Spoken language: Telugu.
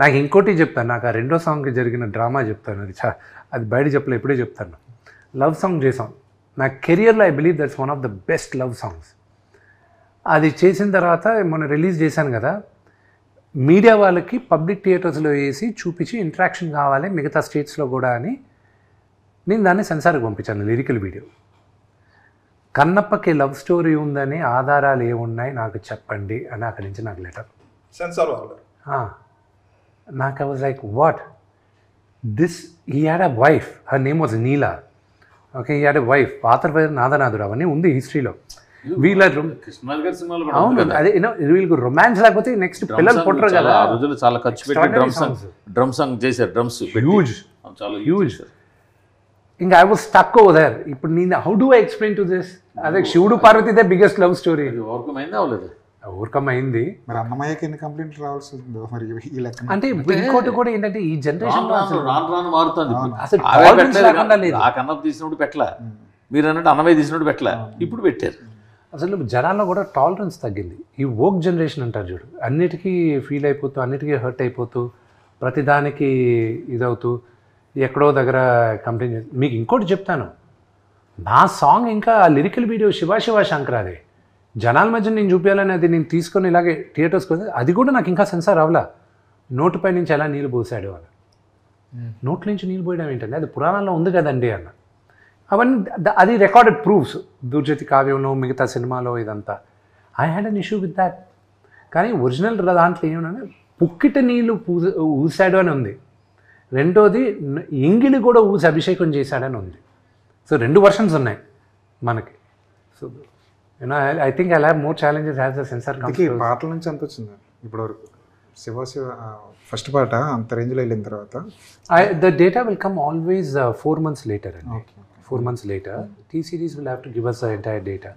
నాకు ఇంకోటి చెప్తాను, నాకు ఆ రెండో సాంగ్కి జరిగిన డ్రామా చెప్తాను. అది బయట చెప్పలే, ఇప్పుడే చెప్తాను. లవ్ సాంగ్ చేసాం. నా కెరియర్లో I believe that's one of the best love songs. అది చేసిన తర్వాత మొన్న రిలీజ్ చేశాను కదా, మీడియా వాళ్ళకి పబ్లిక్ థియేటర్స్లో వేసి చూపించి ఇంటరాక్షన్ కావాలి మిగతా స్టేట్స్లో కూడా అని నేను దాన్ని సెన్సార్కి పంపించాను, లిరికల్ వీడియో. కన్నప్పకి లవ్ స్టోరీ ఉందని ఆధారాలు ఏమున్నాయి నాకు చెప్పండి అని అక్కడి నుంచి నాకు లెటర్. సెన్సార్ వాళ్ళు నాకు I was like what this, he had a wife, her name was Neela. Okay, he had a wife, పాత్ర పేరు నాదనాథుడు, అవన్నీ ఉంది హిస్టరీలో. వీళ్ళ అవును, అదే వీళ్ళకి రొమాన్స్ లేకపోతే నెక్స్ట్ పిల్లలు పుట్టరు కదా. ఆ రోజులు చాలా ఖర్చు పెట్టి డ్రమ్ సాంగ్ చేశారు, డ్రమ్స్ హ్యూజ్ హ్యూజ్. ఇంకా I was stuck over there. ఇప్పుడు నేను how do I explain to this? అదే శివుడు Parvati the biggest love story. Overcome అయింది. మరి అన్నమయ్యకి ఎన్ని కంప్లైంట్లు రావాల్సి ఉందో మరి ఈ లెక్క. అంటే ఇంకోటి కూడా ఏంటంటే ఈ జనరేషన్ రాను మారుతుంది. అసలు ఆ కన్నప్ప తీసినప్పుడు పెట్టలే, మీరు అన్నట్టు అన్నమయ్య తీసినప్పుడు పెట్టలే, ఇప్పుడు పెట్టారు. అసలు జనాల్లో కూడా టాలరెన్స్ తగ్గింది. ఈ వోక్ జనరేషన్ అంటారు చూడు, అన్నిటికీ ఫీల్ అయిపోతూ, అన్నిటికీ హర్ట్ అయిపోతూ, ప్రతిదానికి ఇదవుతూ, ఎక్కడో దగ్గర కంప్లైంట్ చేసి. మీకు ఇంకోటి చెప్తాను, నా సాంగ్ ఇంకా లిరికల్ వీడియో శివ శంకరాదే జనాల మధ్య నేను చూపించాలని అది నేను తీసుకొని ఇలాగే థియేటర్స్కి వస్తే అది కూడా నాకు ఇంకా సెన్సార్ అవ్వలా. నోటుపై నుంచి ఎలా నీళ్ళు పోసాడు అని, నోట్ల నుంచి నీళ్ళు పోయడం ఏంటంటే అది పురాణాల్లో ఉంది కదండి అన్న. అవన్నీ అది రికార్డెడ్ ప్రూఫ్స్, దుర్జతి కావ్యంలో మిగతా సినిమాలో ఇదంతా. I had an issue with that. కానీ ఒరిజినల్ దాంట్లో ఏమన్నా పుక్కిట నీళ్ళు ఊసాడు అని ఉంది. రెండోది ఎంగిలి కూడా ఊసి అభిషేకం చేశాడని ఉంది. సో 2 వర్షన్స్ ఉన్నాయి మనకి. So I think I have more challenges has the censor. పాటల నుంచి ఎంత వచ్చింది ఇప్పటివరకు? శివ ఫస్ట్ పాట అంత రేంజ్లో వెళ్ళిన తర్వాత the data will come always 4 months later అండి. 4 months later, T-Series will have to give us the entire data.